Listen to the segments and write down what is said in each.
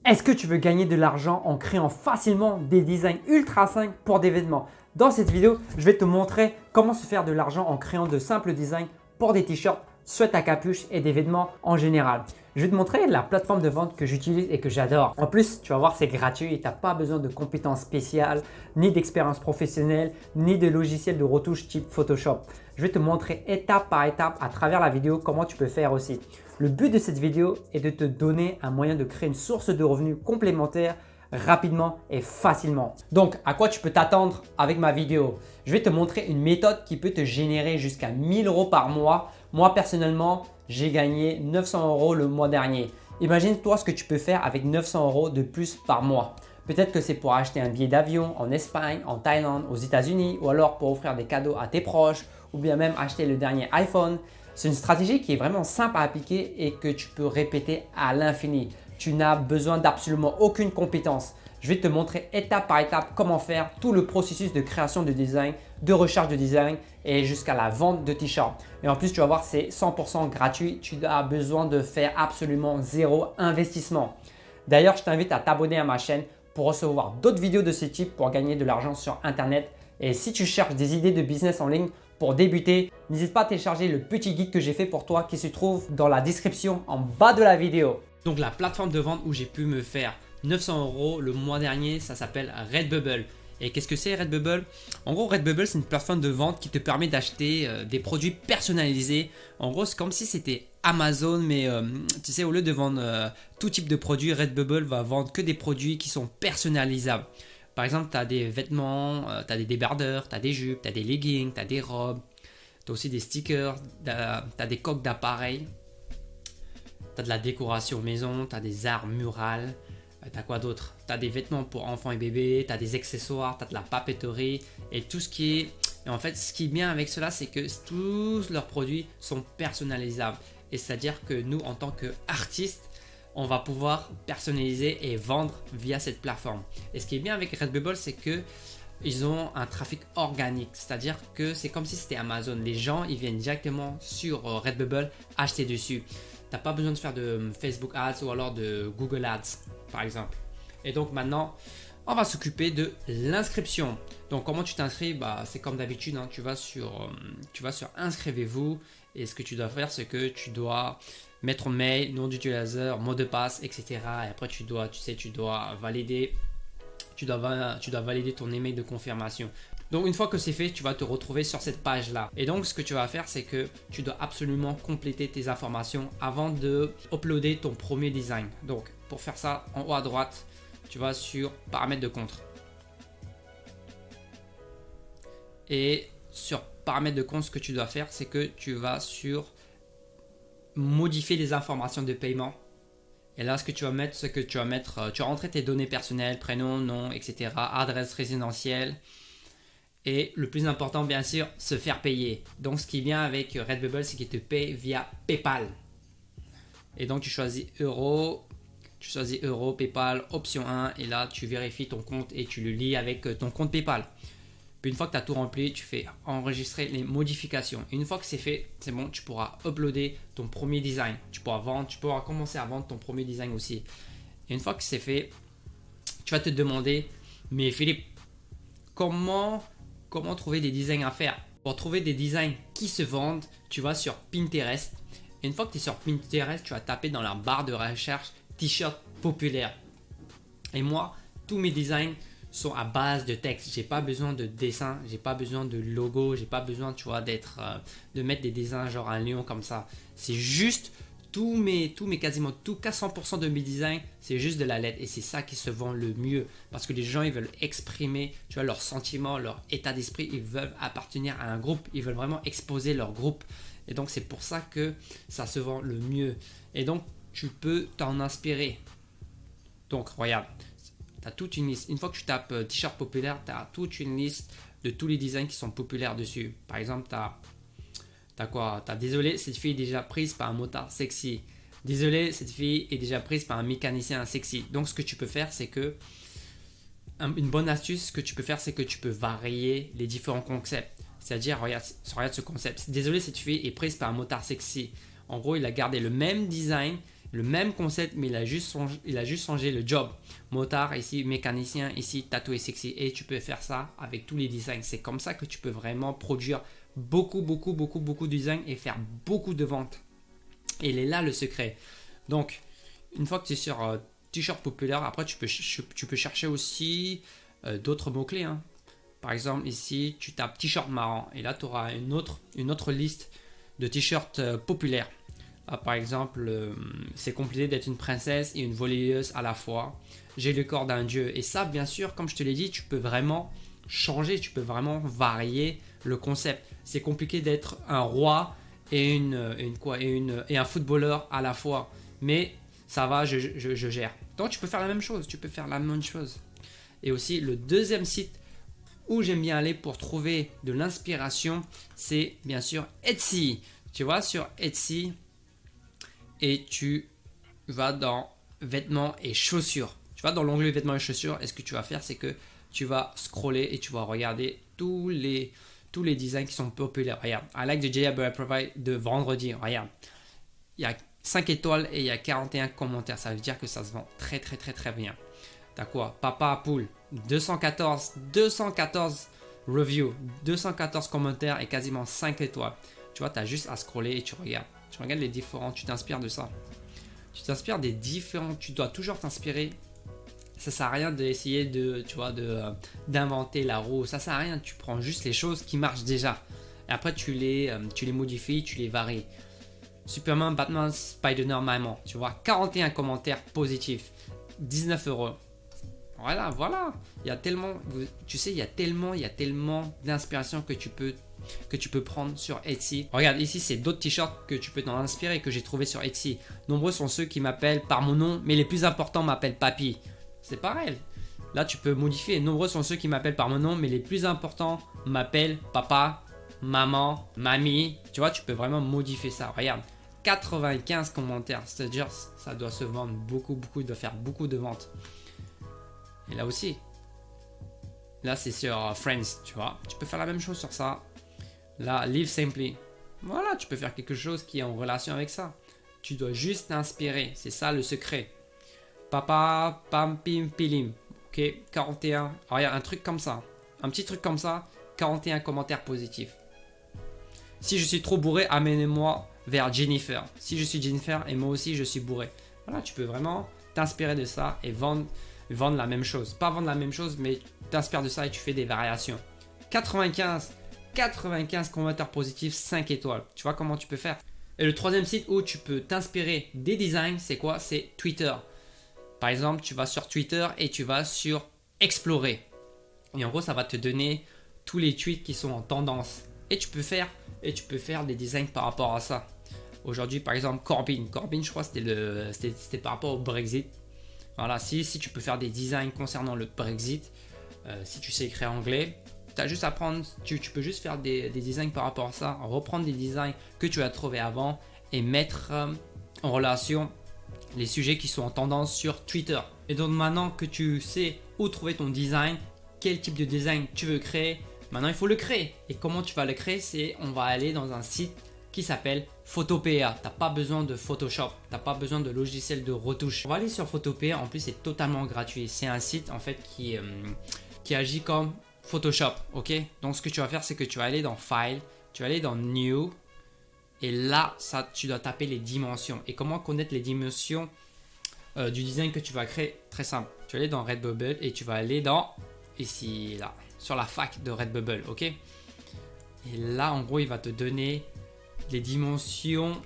Est-ce que tu veux gagner de l'argent en créant facilement des designs ultra simples pour des vêtements? Dans cette vidéo, je vais te montrer comment se faire de l'argent en créant de simples designs pour des t-shirts, sweats à capuche et des vêtements en général. Je vais te montrer la plateforme de vente que j'utilise et que j'adore. En plus, tu vas voir, c'est gratuit et tu n'as pas besoin de compétences spéciales, ni d'expérience professionnelle, ni de logiciels de retouche type Photoshop. Je vais te montrer étape par étape à travers la vidéo comment tu peux faire aussi. Le but de cette vidéo est de te donner un moyen de créer une source de revenus complémentaire rapidement et facilement. Donc, à quoi tu peux t'attendre avec ma vidéo? Je vais te montrer une méthode qui peut te générer jusqu'à 1000 € par mois. Moi, personnellement, j'ai gagné 900 € le mois dernier. Imagine-toi ce que tu peux faire avec 900 € de plus par mois. Peut-être que c'est pour acheter un billet d'avion en Espagne, en Thaïlande, aux États-Unis ou alors pour offrir des cadeaux à tes proches ou bien même acheter le dernier iPhone. C'est une stratégie qui est vraiment simple à appliquer et que tu peux répéter à l'infini. Tu n'as besoin d'absolument aucune compétence. Je vais te montrer étape par étape comment faire tout le processus de création de design, de recherche de design et jusqu'à la vente de t-shirts. Et en plus, tu vas voir, c'est 100% gratuit. Tu as besoin de faire absolument zéro investissement. D'ailleurs, je t'invite à t'abonner à ma chaîne pour recevoir d'autres vidéos de ce type pour gagner de l'argent sur Internet. Et si tu cherches des idées de business en ligne pour débuter, n'hésite pas à télécharger le petit guide que j'ai fait pour toi qui se trouve dans la description en bas de la vidéo. Donc la plateforme de vente où j'ai pu me faire 900 € le mois dernier, ça s'appelle Redbubble. Et qu'est-ce que c'est Redbubble? En gros, Redbubble, c'est une plateforme de vente qui te permet d'acheter des produits personnalisés. En gros, c'est comme si c'était Amazon, mais tu sais, au lieu de vendre tout type de produits, Redbubble va vendre que des produits qui sont personnalisables. Par exemple, tu as des vêtements, tu as des débardeurs, tu as des jupes, tu as des leggings, tu as des robes, tu as aussi des stickers, tu as des coques d'appareils, tu as de la décoration maison, tu as des arts murales, tu as quoi d'autre? Tu as des vêtements pour enfants et bébés, tu as des accessoires, tu as de la papeterie et tout ce qui est… Et en fait, ce qui est bien avec cela, c'est que tous leurs produits sont personnalisables. Et c'est-à-dire que nous, en tant qu'artistes, on va pouvoir personnaliser et vendre via cette plateforme. Et ce qui est bien avec Redbubble, c'est que ils ont un trafic organique, c'est-à-dire que c'est comme si c'était Amazon. Les gens, ils viennent directement sur Redbubble acheter dessus. Tu n'as pas besoin de faire de Facebook Ads ou alors de Google Ads, par exemple. Et donc maintenant, on va s'occuper de l'inscription. Donc comment tu t'inscris? C'est comme d'habitude, hein, tu vas sur inscrivez-vous et ce que tu dois faire, c'est que tu dois mettre ton mail, nom d'utilisateur, mot de passe, etc. Et après tu dois valider, tu dois valider ton email de confirmation. Donc une fois que c'est fait, tu vas te retrouver sur cette page là. Et donc ce que tu vas faire, c'est que tu dois absolument compléter tes informations avant de uploader ton premier design. Donc pour faire ça, en haut à droite, tu vas sur paramètres de compte. Et sur paramètres de compte, ce que tu dois faire, c'est que tu vas sur modifier les informations de paiement. Et là, ce que tu vas mettre, c'est que tu vas rentrer tes données personnelles, prénom, nom, etc., adresse résidentielle. Et le plus important, bien sûr, se faire payer. Donc, ce qui est bien avec Redbubble, c'est qu'il te paye via PayPal. Et donc, tu choisis euro, PayPal, option 1. Et là, tu vérifies ton compte et tu le lis avec ton compte PayPal. Puis une fois que tu as tout rempli, tu fais enregistrer les modifications. Et une fois que c'est fait, c'est bon, tu pourras uploader ton premier design. Tu pourras commencer à vendre ton premier design aussi. Et une fois que c'est fait, tu vas te demander, mais Philippe, comment trouver des designs à faire? Pour trouver des designs qui se vendent, tu vas sur Pinterest. Et une fois que tu es sur Pinterest, tu vas taper dans la barre de recherche t-shirt populaire. Et moi, tous mes designs sont à base de texte. J'ai pas besoin de dessin, j'ai pas besoin de logo, j'ai pas besoin, tu vois, de mettre des dessins genre un lion comme ça. C'est juste quasiment 100% de mes designs, c'est juste de la lettre et c'est ça qui se vend le mieux parce que les gens ils veulent exprimer, tu vois, leurs sentiments, leur état d'esprit, ils veulent appartenir à un groupe, ils veulent vraiment exposer leur groupe et donc c'est pour ça que ça se vend le mieux et donc tu peux t'en inspirer. Donc regarde, tu as toute une liste. Une fois que tu tapes t-shirt populaire, tu as toute une liste de tous les designs qui sont populaires dessus. Par exemple, tu as quoi? Tu as désolé, cette fille est déjà prise par un motard sexy. Désolé, cette fille est déjà prise par un mécanicien sexy. Donc, ce que tu peux faire, c'est que une bonne astuce, ce que tu peux faire, c'est que tu peux varier les différents concepts. C'est-à-dire, regarde ce concept. Désolé, cette fille est prise par un motard sexy. En gros, il a gardé le même design, Le même concept, mais il a juste changé le job. Motard ici, mécanicien ici, tatoué sexy. Et tu peux faire ça avec tous les designs. C'est comme ça que tu peux vraiment produire beaucoup de designs et faire beaucoup de ventes. Et il est là le secret. Donc, une fois que tu es sur t-shirt populaire, après tu peux chercher aussi d'autres mots-clés. Hein. Par exemple, ici, tu tapes t-shirt marrant. Et là, tu auras une autre liste de t-shirts populaires. Ah, par exemple, c'est compliqué d'être une princesse et une volleyeuse à la fois. J'ai le corps d'un dieu. Et ça, bien sûr, comme je te l'ai dit, tu peux vraiment changer, tu peux vraiment varier le concept. C'est compliqué d'être un roi et un footballeur à la fois. Mais ça va, je gère. Donc, tu peux faire la même chose. Et aussi, le deuxième site où j'aime bien aller pour trouver de l'inspiration, c'est bien sûr Etsy. Tu vois, sur Etsy, et tu vas dans vêtements et chaussures. Tu vas dans l'onglet vêtements et chaussures, et ce que tu vas faire, c'est que tu vas scroller et tu vas regarder tous les designs qui sont populaires. Regarde, I like the JBL Provide de vendredi. Regarde, il y a 5 étoiles et il y a 41 commentaires. Ça veut dire que ça se vend très bien. T'as quoi? Papa à poule, 214 reviews, 214 commentaires et quasiment 5 étoiles. Tu vois, tu as juste à scroller et tu regardes. Tu regardes les différents, tu t'inspires de ça. Tu t'inspires des différents, tu dois toujours t'inspirer. Ça sert à rien d'essayer d'inventer la roue. Ça sert à rien, tu prends juste les choses qui marchent déjà. Et après, tu les modifies, tu les varies. Superman, Batman, Spider-Man, maman. Tu vois, 41 commentaires positifs, 19 €. Voilà. Il y a tellement, tu sais, il y a tellement d'inspiration que tu peux prendre sur Etsy. Regarde, ici, c'est d'autres t-shirts que tu peux t'en inspirer que j'ai trouvé sur Etsy. Nombreux sont ceux qui m'appellent par mon nom, mais les plus importants m'appellent papy. C'est pareil. Là, tu peux modifier. Nombreux sont ceux qui m'appellent par mon nom, mais les plus importants m'appellent papa, maman, mamie. Tu vois, tu peux vraiment modifier ça. Regarde, 95 commentaires. C'est-à-dire, ça doit se vendre beaucoup, il doit faire beaucoup de ventes. Et là aussi, là c'est sur Friends, tu vois. Tu peux faire la même chose sur ça. Là, Live Simply. Voilà, tu peux faire quelque chose qui est en relation avec ça. Tu dois juste t'inspirer. C'est ça le secret. Papa, pam, pim, pilim. Ok, 41. Regarde, un truc comme ça. Un petit truc comme ça. 41 commentaires positifs. Si je suis trop bourré, amenez-moi vers Jennifer. Si je suis Jennifer et moi aussi je suis bourré. Voilà, tu peux vraiment t'inspirer de ça et vendre la même chose. Pas vendre la même chose, mais t'inspires de ça et tu fais des variations. 95 commentaires positifs, 5 étoiles. Tu vois comment tu peux faire. Et le troisième site où tu peux t'inspirer des designs, c'est quoi? C'est Twitter. Par exemple, tu vas sur Twitter et tu vas sur Explorer. Et en gros, ça va te donner tous les tweets qui sont en tendance. Et tu peux faire des designs par rapport à ça. Aujourd'hui, par exemple, Corbyn, je crois que c'était par rapport au Brexit. Voilà, si tu peux faire des designs concernant le Brexit, si tu sais écrire anglais, tu as juste à prendre, tu peux juste faire des designs par rapport à ça, reprendre des designs que tu as trouvés avant et mettre en relation les sujets qui sont en tendance sur Twitter. Et donc maintenant que tu sais où trouver ton design, quel type de design tu veux créer, maintenant il faut le créer. Et comment tu vas le créer? On va aller dans un site qui s'appelle Photopea. Tu n'as pas besoin de Photoshop, tu n'as pas besoin de logiciel de retouche. On va aller sur Photopea, en plus c'est totalement gratuit. C'est un site en fait qui agit comme Photoshop, ok? Donc ce que tu vas faire, c'est que tu vas aller dans File, tu vas aller dans New, et là, tu dois taper les dimensions. Et comment connaître les dimensions du design que tu vas créer? Très simple. Tu vas aller dans Redbubble et tu vas aller dans, ici, là, sur la fac de Redbubble, ok? Et là, en gros, il va te donner les dimensions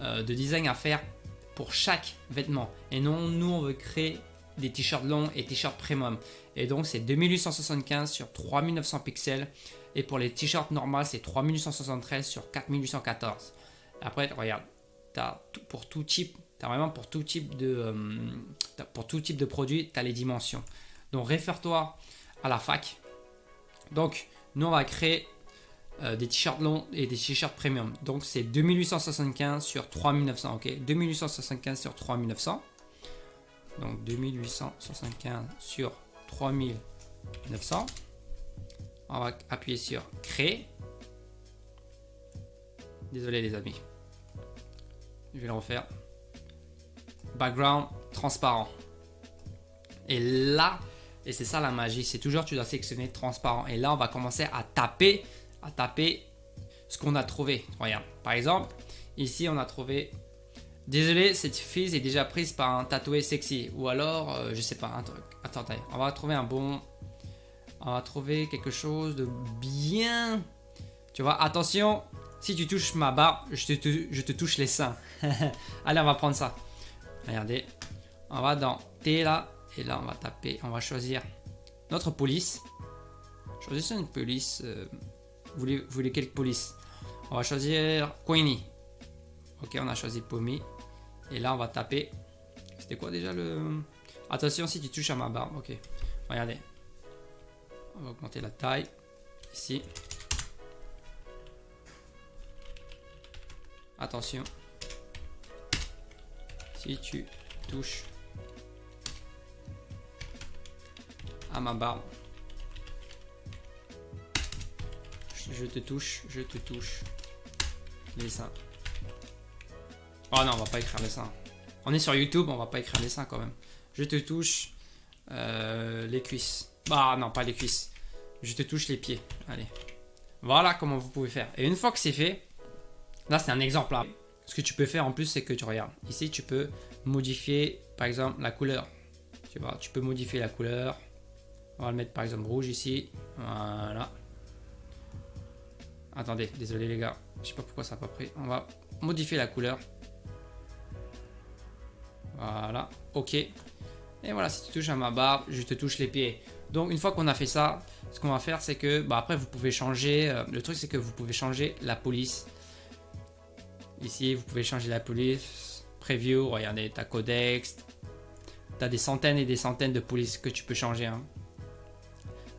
de design à faire pour chaque vêtement. Et non, nous, on veut créer des t-shirts longs et t-shirts premium. Et donc, c'est 2875 sur 3900 pixels. Et pour les t-shirts normaux, c'est 3873 sur 4814. Après, regarde, pour tout type de produit, tu as les dimensions. Donc, réfère-toi à la fac. Donc, nous, on va créer des t-shirts longs et des t-shirts premium. Donc, c'est 2875 sur 3900. Ok, 2875 sur 3900. Donc, 2875 sur 3900. On va appuyer sur créer. Désolé les amis. Je vais le refaire. background transparent. Et là, et c'est ça la magie, c'est toujours tu dois sélectionner transparent. Et là, on va commencer à taper ce qu'on a trouvé. Regarde, par exemple, ici, on a trouvé... Désolé, cette fille est déjà prise par un tatoué sexy. Ou alors, je sais pas, un truc. Attendez, on va trouver on va trouver quelque chose de bien... Tu vois, attention, si tu touches ma barbe, je te touche les seins. Allez, on va prendre ça. Regardez, on va dans T là. Et là, on va taper, on va choisir notre police. Choisissez une police. Vous voulez quelle police? On va choisir Queenie. Ok, on a choisi Pommy. Et là, on va taper. C'était quoi déjà le... Attention, si tu touches à ma barbe. Ok, regardez. On va augmenter la taille. Ici. Attention. Si tu touches à ma barbe, je te touche les seins. Oh non, on va pas écrire les seins. On est sur YouTube, on va pas écrire les seins quand même. Je te touche les cuisses. Bah non, pas les cuisses. Je te touche les pieds. Allez. Voilà comment vous pouvez faire. Et une fois que c'est fait, là c'est un exemple là. Ce que tu peux faire en plus, c'est que tu regardes. Ici, tu peux modifier par exemple la couleur. Tu vois, tu peux modifier la couleur. On va le mettre par exemple rouge ici. Voilà. Attendez, désolé les gars. Je sais pas pourquoi ça n'a pas pris. On va modifier la couleur. Voilà. Ok. Et voilà, si tu touches à ma barbe, je te touche les pieds. Donc une fois qu'on a fait ça, ce qu'on va faire, c'est que bah, après vous pouvez changer. Le truc, c'est que vous pouvez changer la police. Ici, vous pouvez changer la police. Preview, regardez, ta codex. Tu as des centaines et des centaines de polices que tu peux changer. Hein.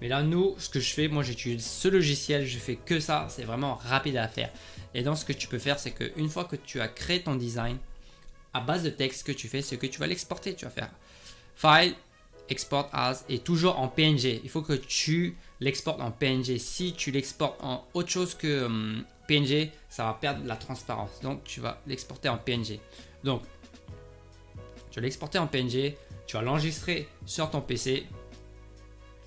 Mais là, nous, ce que je fais, moi j'utilise ce logiciel, je fais que ça, c'est vraiment rapide à faire. Et donc, ce que tu peux faire, c'est qu'une fois que tu as créé ton design, à base de texte, ce que tu fais, c'est que tu vas l'exporter. Tu vas faire File, Export as, et toujours en PNG. Il faut que tu l'exportes en PNG. Si tu l'exportes en autre chose que PNG, ça va perdre la transparence. Donc, tu vas l'exporter en PNG. Donc, tu vas l'exporter en PNG, tu vas l'enregistrer sur ton PC.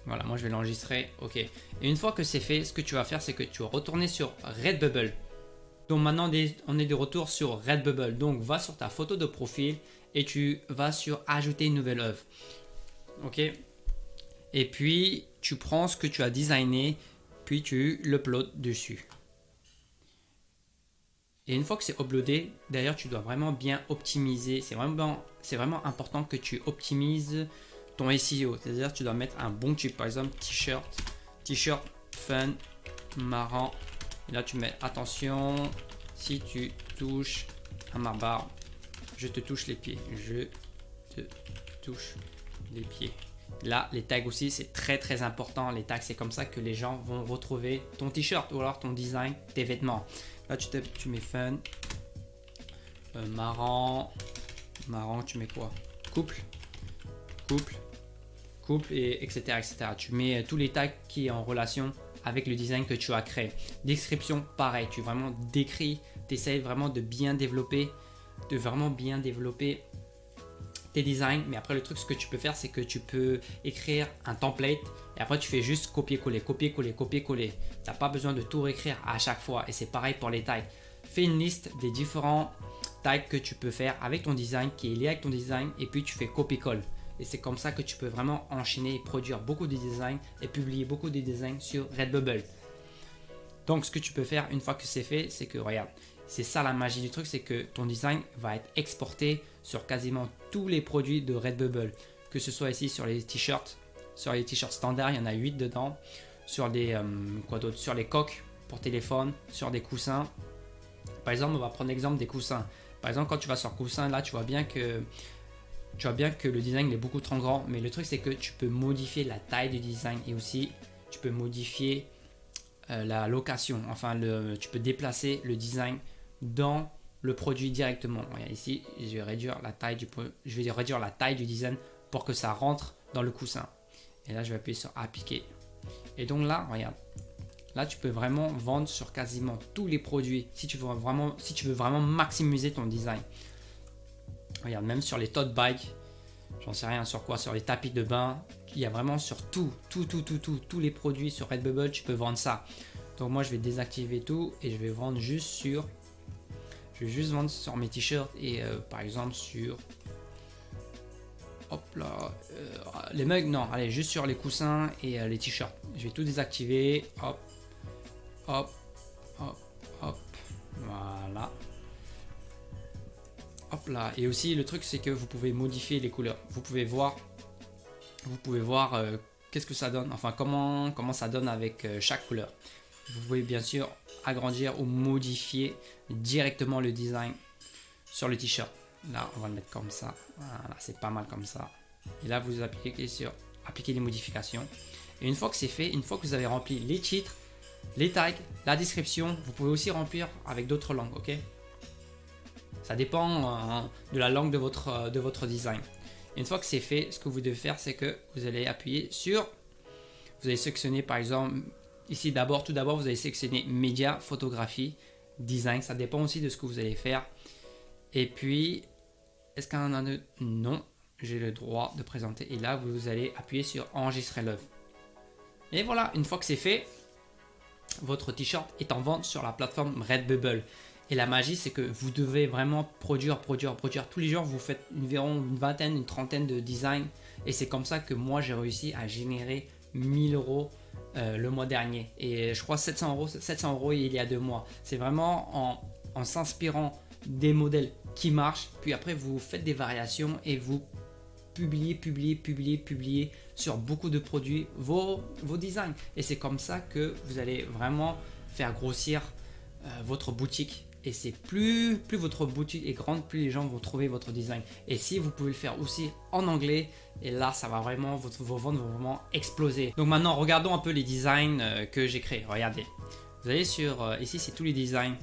Voilà, moi je vais l'enregistrer. Ok. Et une fois que c'est fait, ce que tu vas faire, c'est que tu vas retourner sur Redbubble. Donc maintenant, on est de retour sur Redbubble. Donc va sur ta photo de profil et tu vas sur Ajouter une nouvelle œuvre. Ok. Et puis, tu prends ce que tu as designé, puis tu l'uploades dessus. Et une fois que c'est uploadé, d'ailleurs, tu dois vraiment bien optimiser. C'est vraiment important que tu optimises ton SEO, c'est-à-dire tu dois mettre un bon type, par exemple t-shirt fun, marrant, et là tu mets attention, si tu touches à ma barbe, je te touche les pieds, je te touche les pieds. Là les tags aussi c'est très important, les tags c'est comme ça que les gens vont retrouver ton t-shirt ou alors ton design, tes vêtements. Là tu mets fun, marrant, tu mets quoi, couple, et etc. Tu mets tous les tags qui sont en relation avec le design que tu as créé. Description, pareil, tu vraiment décris, tu essaies vraiment de bien développer, tes designs. Mais après le truc, ce que tu peux faire, c'est que tu peux écrire un template et après tu fais juste copier-coller. Tu n'as pas besoin de tout réécrire à chaque fois et c'est pareil pour les tags. Fais une liste des différents tags que tu peux faire avec ton design, qui est lié avec ton design, et puis tu fais copier-coller. Et c'est comme ça que tu peux vraiment enchaîner et produire beaucoup de designs et publier beaucoup de designs sur Redbubble. Donc, ce que tu peux faire une fois que c'est fait, c'est que regarde, c'est ça la magie du truc, c'est que ton design va être exporté sur quasiment tous les produits de Redbubble. Que ce soit ici sur les t-shirts, standards, il y en a 8 dedans. Sur des sur les coques pour téléphone, sur des coussins. Par exemple, on va prendre l'exemple des coussins. Par exemple, quand tu vas sur coussin, là, tu vois bien que le design est beaucoup trop grand, mais le truc c'est que tu peux modifier la taille du design et aussi tu peux modifier la location, enfin tu peux déplacer le design dans le produit directement. Regarde ici, je vais réduire la taille du design pour que ça rentre dans le coussin. Et là je vais appuyer sur appliquer. Et donc là, regarde, là tu peux vraiment vendre sur quasiment tous les produits si tu veux vraiment maximiser ton design. Regarde, même sur les tote bags, j'en sais rien sur quoi, sur les tapis de bain, il y a vraiment sur tous les produits sur Redbubble, tu peux vendre ça. Donc moi je vais désactiver tout et je vais vendre juste sur, mes t-shirts et par exemple sur, hop là, les mugs, non, allez, juste sur les coussins et les t-shirts. Je vais tout désactiver, hop, hop, hop, hop, voilà. Hop là, et aussi le truc c'est que vous pouvez modifier les couleurs. Vous pouvez voir qu'est-ce que ça donne, enfin comment ça donne avec chaque couleur. Vous pouvez bien sûr agrandir ou modifier directement le design sur le t-shirt. Là, on va le mettre comme ça. Voilà, c'est pas mal comme ça. Et là, vous appliquez sur appliquer les modifications. Et une fois que c'est fait, une fois que vous avez rempli les titres, les tags, la description, vous pouvez aussi remplir avec d'autres langues, ok? Ça dépend de la langue de votre design. Une fois que c'est fait, ce que vous devez faire, c'est que vous allez appuyer sur, vous allez sélectionner par exemple, ici tout d'abord, vous allez sélectionner média, photographie, design. Ça dépend aussi de ce que vous allez faire. Et puis, est-ce qu'il y en a un? Non, j'ai le droit de présenter. Et là, vous allez appuyer sur enregistrer l'œuvre. Et voilà, une fois que c'est fait, votre t-shirt est en vente sur la plateforme Redbubble. Et la magie, c'est que vous devez vraiment produire. Tous les jours, vous faites environ une vingtaine, une trentaine de designs. Et c'est comme ça que moi, j'ai réussi à générer 1000 euros le mois dernier. Et je crois 700 euros il y a 2 mois. C'est vraiment en s'inspirant des modèles qui marchent. Puis après, vous faites des variations et vous publiez sur beaucoup de produits vos designs. Et c'est comme ça que vous allez vraiment faire grossir votre boutique. Et c'est plus votre boutique est grande, plus les gens vont trouver votre design. Et si vous pouvez le faire aussi en anglais, et là ça va vraiment, vos ventes vont vraiment exploser. Donc maintenant regardons un peu les designs que j'ai créés. Regardez, vous allez sur ici, c'est tous les designs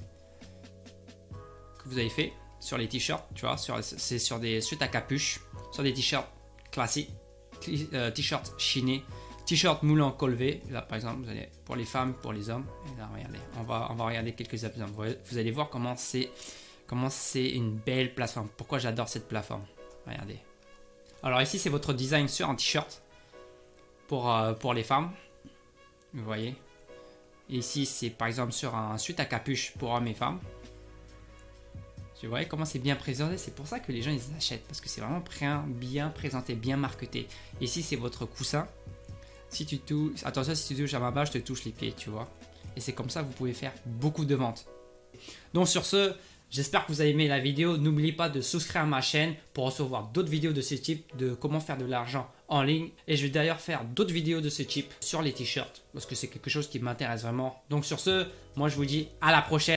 que vous avez fait sur les t-shirts, tu vois, c'est sur des suites à capuche, sur des t-shirts classiques, t-shirts chinés, t-shirt moulin colvé. Là par exemple, vous allez pour les femmes, pour les hommes. Et là regardez, on va regarder quelques exemples. Vous allez voir comment c'est une belle plateforme. Pourquoi j'adore cette plateforme. Regardez. Alors ici c'est votre design sur un t-shirt pour les femmes. Vous voyez. Et ici c'est par exemple sur un suite à capuche pour hommes et femmes. Vous voyez comment c'est bien présenté. C'est pour ça que les gens ils achètent, parce que c'est vraiment bien présenté, bien marketé. Ici c'est votre coussin. Si tu touches, attention, si tu touches à ma base, je te touche les pieds, tu vois. Et c'est comme ça que vous pouvez faire beaucoup de ventes. Donc sur ce, j'espère que vous avez aimé la vidéo. N'oubliez pas de souscrire à ma chaîne pour recevoir d'autres vidéos de ce type, de comment faire de l'argent en ligne. Et je vais d'ailleurs faire d'autres vidéos de ce type sur les t-shirts, parce que c'est quelque chose qui m'intéresse vraiment. Donc sur ce, moi je vous dis à la prochaine.